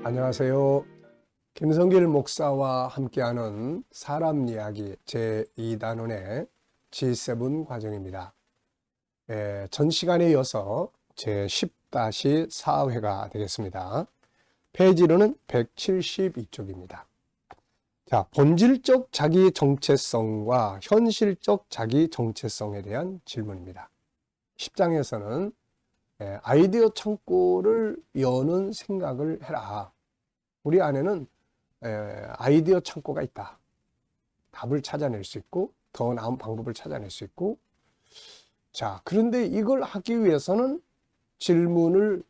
안녕하세요. 김성길 목사와 함께하는 사람 이야기 제2단원의 G7 과정입니다. 전 시간에 이어서 제10-4회가 되겠습니다. 페이지로는 172쪽입니다. 자, 본질적 자기 정체성과 현실적 자기 정체성에 대한 질문입니다. 10장에서는 아이디어 창고를 여는 생각을 해라. 우리 안에는 아이디어 창고가 있다. 답을 찾아낼 수 있고 더 나은 방법을 찾아낼 수 있고, 자, 그런데 이걸 하기 위해서는 질문을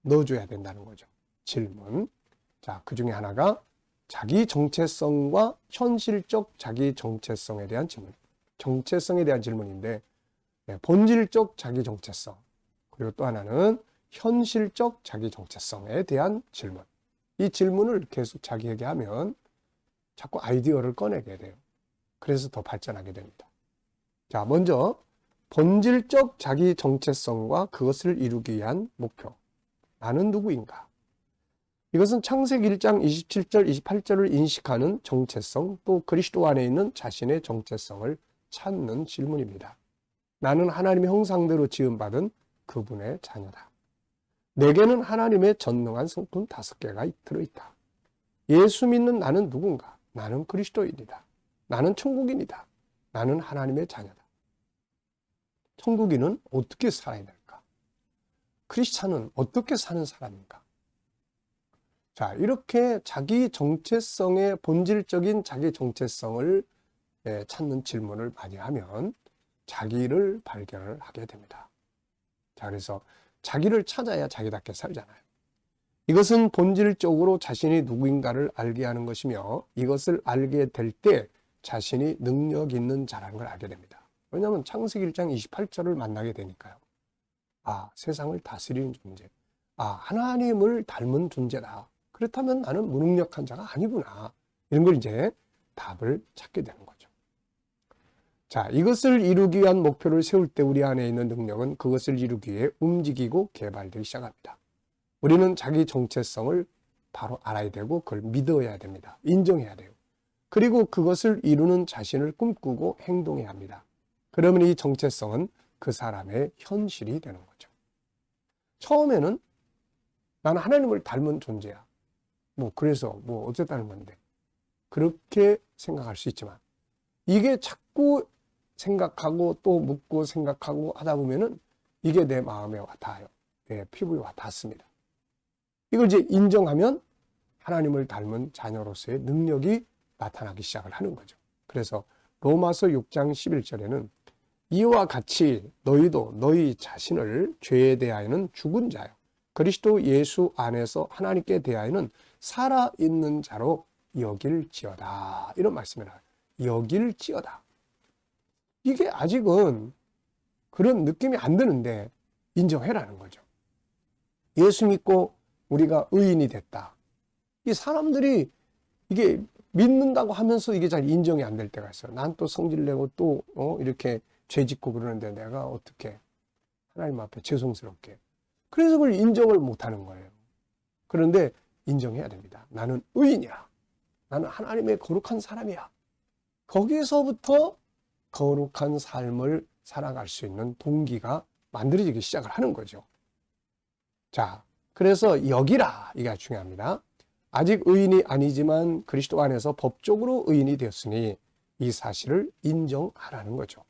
넣어줘야 된다는 거죠. 질문. 자, 그 중에 하나가 자기 정체성과 현실적 자기 정체성에 대한 질문. 정체성에 대한 질문인데, 본질적 자기 정체성, 그리고 또 하나는 현실적 자기 정체성에 대한 질문. 이 질문을 계속 자기에게 하면 자꾸 아이디어를 꺼내게 돼요. 그래서 더 발전하게 됩니다. 자, 먼저 본질적 자기 정체성과 그것을 이루기 위한 목표. 나는 누구인가? 이것은 창세기 1장 27절, 28절을 인식하는 정체성, 또 그리스도 안에 있는 자신의 정체성을 찾는 질문입니다. 나는 하나님의 형상대로 지음받은 그분의 자녀다. 내게는 하나님의 전능한 성품 5개가 들어있다. 예수 믿는 나는 누군가? 나는 그리스도인이다. 나는 천국인이다. 나는 하나님의 자녀다. 천국인은 어떻게 살아야 될까? 크리스찬은 어떻게 사는 사람인가? 자, 이렇게 자기 정체성의 본질적인 자기 정체성을 찾는 질문을 많이 하면 자기를 발견을 하게 됩니다. 자, 그래서 자기를 찾아야 자기답게 살잖아요. 이것은 본질적으로 자신이 누구인가를 알게 하는 것이며, 이것을 알게 될 때 자신이 능력 있는 자라는 걸 알게 됩니다. 왜냐하면 창세기 1장 28절을 만나게 되니까요. 아, 세상을 다스리는 존재. 아, 하나님을 닮은 존재다. 그렇다면 나는 무능력한 자가 아니구나. 이런 걸 이제 답을 찾게 되는 거죠. 자, 이것을 이루기 위한 목표를 세울 때 우리 안에 있는 능력은 그것을 이루기 위해 움직이고 개발되기 시작합니다. 우리는 자기 정체성을 바로 알아야 되고 그걸 믿어야 됩니다. 인정해야 돼요. 그리고 그것을 이루는 자신을 꿈꾸고 행동해야 합니다. 그러면 이 정체성은 그 사람의 현실이 되는 거죠. 처음에는 나는 하나님을 닮은 존재야. 그래서 어쨌다는 건데. 그렇게 생각할 수 있지만, 이게 자꾸 생각하고 또 묻고 생각하고 하다 보면은 이게 내 마음에 와 닿아요. 내 피부에 와 닿습니다. 이걸 이제 인정하면 하나님을 닮은 자녀로서의 능력이 나타나기 시작을 하는 거죠. 그래서 로마서 6장 11절에는 이와 같이 너희도 너희 자신을 죄에 대하여는 죽은 자요, 그리스도 예수 안에서 하나님께 대하여는 살아있는 자로 여길지어다. 이런 말씀이 나와요. 여길지어다. 이게 아직은 그런 느낌이 안 드는데 인정해라는 거죠. 예수 믿고 우리가 의인이 됐다. 이 사람들이 이게 믿는다고 하면서 이게 잘 인정이 안 될 때가 있어요. 난 또 성질 내고 또 이렇게 죄 짓고 그러는데 내가 어떻게 하나님 앞에 죄송스럽게. 그래서 그걸 인정을 못 하는 거예요. 그런데 인정해야 됩니다. 나는 의인이야. 나는 하나님의 거룩한 사람이야. 거기에서부터 거룩한 삶을 살아갈 수 있는 동기가 만들어지기 시작을 하는 거죠. 자, 그래서 여기라, 이게 중요합니다. 아직 의인이 아니지만 그리스도 안에서 법적으로 의인이 되었으니 이 사실을 인정하라는 거죠.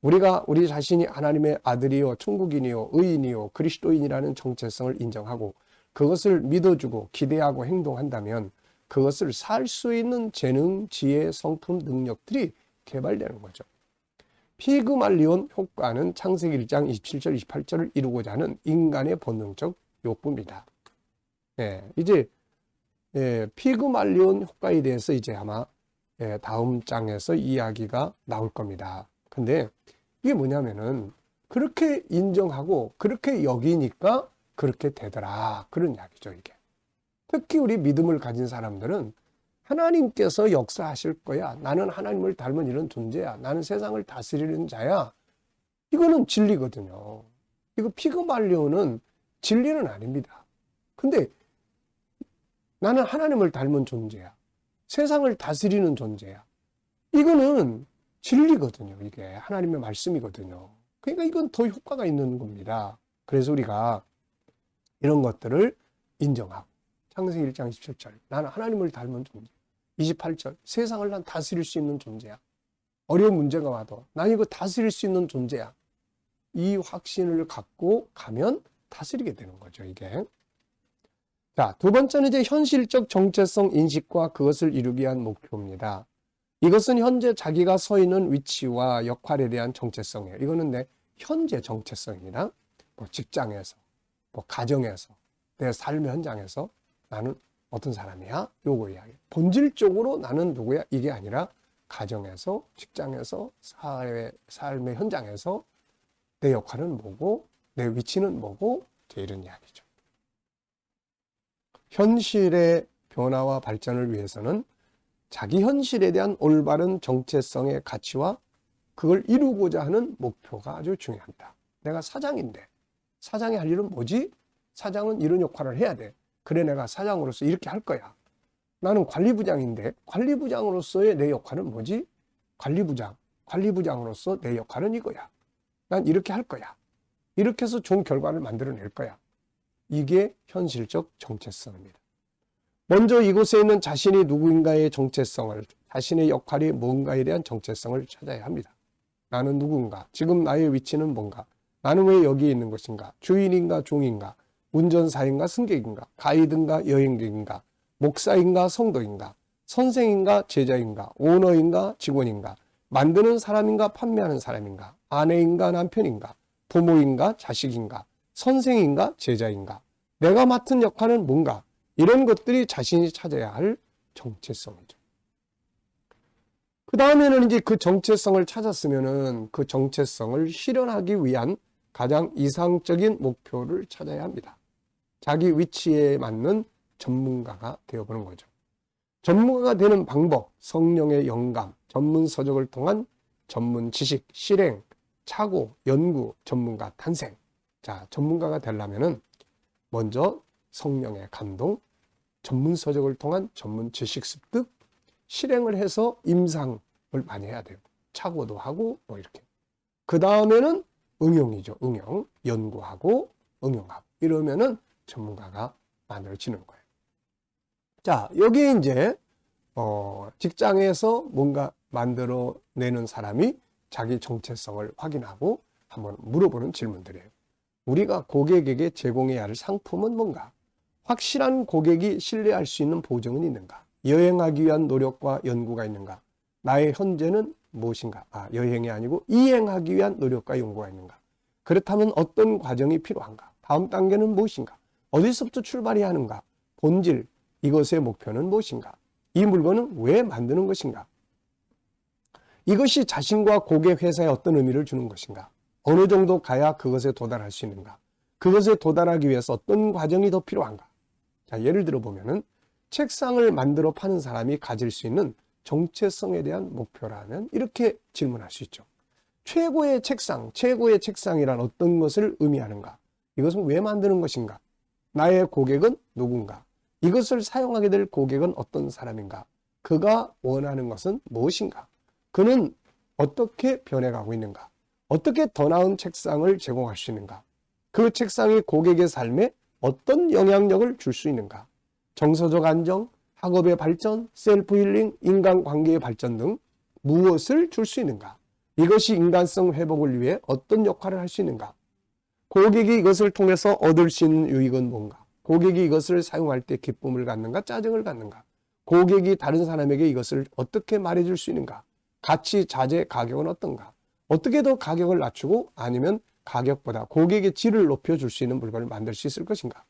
우리가 우리 자신이 하나님의 아들이요, 천국인이요, 의인이요, 그리스도인이라는 정체성을 인정하고 그것을 믿어주고 기대하고 행동한다면 그것을 살 수 있는 재능, 지혜, 성품, 능력들이 개발되는 거죠. 피그말리온 효과는 창세기 1장 27절, 28절을 이루고자 하는 인간의 본능적 욕구입니다. 이제 피그말리온 효과에 대해서 이제 아마 다음 장에서 이야기가 나올 겁니다. 근데 이게 뭐냐면은 그렇게 인정하고 그렇게 여기니까 그렇게 되더라, 그런 이야기죠. 이게 특히 우리 믿음을 가진 사람들은 하나님께서 역사하실 거야, 나는 하나님을 닮은 이런 존재야, 나는 세상을 다스리는 자야, 이거는 진리거든요. 이거 피그말리오는 진리는 아닙니다. 근데 나는 하나님을 닮은 존재야. 세상을 다스리는 존재야. 이거는 진리거든요. 이게 하나님의 말씀이거든요. 그러니까 이건 더 효과가 있는 겁니다. 그래서 우리가 이런 것들을 인정하고 창세기 1장 17절 나는 하나님을 닮은 존재, 28절 세상을 난 다스릴 수 있는 존재야. 어려운 문제가 와도 난 이거 다스릴 수 있는 존재야. 이 확신을 갖고 가면 다스리게 되는 거죠. 이게. 자, 두 번째는 이제 현실적 정체성 인식과 그것을 이루기 위한 목표입니다. 이것은 현재 자기가 서 있는 위치와 역할에 대한 정체성이에요. 이거는 내 현재 정체성입니다. 뭐 직장에서, 뭐 가정에서, 내 삶의 현장에서 나는 어떤 사람이야? 요거 이야기. 본질적으로 나는 누구야? 이게 아니라 가정에서, 직장에서, 삶의 현장에서 내 역할은 뭐고, 내 위치는 뭐고, 이런 이야기죠. 현실의 변화와 발전을 위해서는 자기 현실에 대한 올바른 정체성의 가치와 그걸 이루고자 하는 목표가 아주 중요합니다. 내가 사장인데 사장이 할 일은 뭐지? 사장은 이런 역할을 해야 돼. 그래 내가 사장으로서 이렇게 할 거야. 나는 관리부장인데 관리부장으로서의 내 역할은 뭐지? 관리부장으로서 내 역할은 이거야. 난 이렇게 할 거야. 이렇게 해서 좋은 결과를 만들어낼 거야. 이게 현실적 정체성입니다. 먼저 이곳에 있는 자신이 누구인가의 정체성을, 자신의 역할이 뭔가에 대한 정체성을 찾아야 합니다. 나는 누군가? 지금 나의 위치는 뭔가? 나는 왜 여기 있는 것인가? 주인인가 종인가? 운전사인가 승객인가? 가이드인가 여행객인가? 목사인가 성도인가? 선생인가 제자인가? 오너인가 직원인가? 만드는 사람인가 판매하는 사람인가? 아내인가 남편인가? 부모인가 자식인가? 선생인가 제자인가? 내가 맡은 역할은 뭔가? 이런 것들이 자신이 찾아야 할 정체성이죠. 그 다음에는 이제 그 정체성을 찾았으면은 그 정체성을 실현하기 위한 가장 이상적인 목표를 찾아야 합니다. 자기 위치에 맞는 전문가가 되어보는 거죠. 전문가가 되는 방법, 성령의 영감, 전문 서적을 통한 전문 지식, 실행, 착오, 연구, 전문가 탄생. 자, 전문가가 되려면은 먼저 성령의 감동, 전문 서적을 통한 전문 지식 습득, 실행을 해서 임상을 많이 해야 돼요. 착오도 하고 뭐 이렇게. 그 다음에는 응용이죠. 응용, 연구하고 응용하고 이러면은 전문가가 만들어지는 거예요. 자, 여기에 이제 직장에서 뭔가 만들어내는 사람이 자기 정체성을 확인하고 한번 물어보는 질문들이에요. 우리가 고객에게 제공해야 할 상품은 뭔가? 확실한 고객이 신뢰할 수 있는 보증은 있는가? 여행하기 위한 노력과 연구가 있는가? 나의 현재는 무엇인가? 여행이 아니고 이행하기 위한 노력과 연구가 있는가? 그렇다면 어떤 과정이 필요한가? 다음 단계는 무엇인가? 어디서부터 출발해야 하는가? 본질, 이것의 목표는 무엇인가? 이 물건은 왜 만드는 것인가? 이것이 자신과 고객 회사에 어떤 의미를 주는 것인가? 어느 정도 가야 그것에 도달할 수 있는가? 그것에 도달하기 위해서 어떤 과정이 더 필요한가? 자, 예를 들어 보면은 책상을 만들어 파는 사람이 가질 수 있는 정체성에 대한 목표라면 이렇게 질문할 수 있죠. 최고의 책상이란 어떤 것을 의미하는가? 이것은 왜 만드는 것인가? 나의 고객은 누군가? 이것을 사용하게 될 고객은 어떤 사람인가? 그가 원하는 것은 무엇인가? 그는 어떻게 변해가고 있는가? 어떻게 더 나은 책상을 제공할 수 있는가? 그 책상이 고객의 삶에 어떤 영향력을 줄 수 있는가? 정서적 안정, 학업의 발전, 셀프 힐링, 인간관계의 발전 등 무엇을 줄 수 있는가? 이것이 인간성 회복을 위해 어떤 역할을 할 수 있는가? 고객이 이것을 통해서 얻을 수 있는 유익은 뭔가? 고객이 이것을 사용할 때 기쁨을 갖는가? 짜증을 갖는가? 고객이 다른 사람에게 이것을 어떻게 말해줄 수 있는가? 가치, 자재, 가격은 어떤가? 어떻게 더 가격을 낮추고 아니면 가격보다 고객의 질을 높여줄 수 있는 물건을 만들 수 있을 것인가?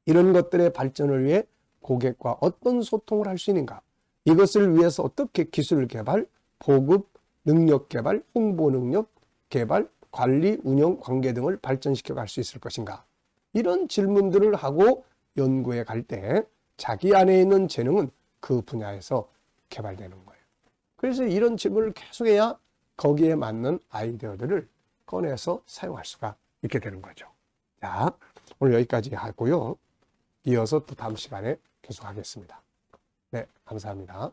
이런 것들의 발전을 위해 고객과 어떤 소통을 할 수 있는가? 이것을 위해서 어떻게 기술 개발, 보급, 능력 개발, 홍보 능력 개발, 관리, 운영, 관계 등을 발전시켜 갈 수 있을 것인가? 이런 질문들을 하고 연구에 갈 때 자기 안에 있는 재능은 그 분야에서 개발되는 거예요. 그래서 이런 질문을 계속해야 거기에 맞는 아이디어들을 꺼내서 사용할 수가 있게 되는 거죠. 자, 오늘 여기까지 하고요. 이어서 또 다음 시간에 계속하겠습니다. 네, 감사합니다.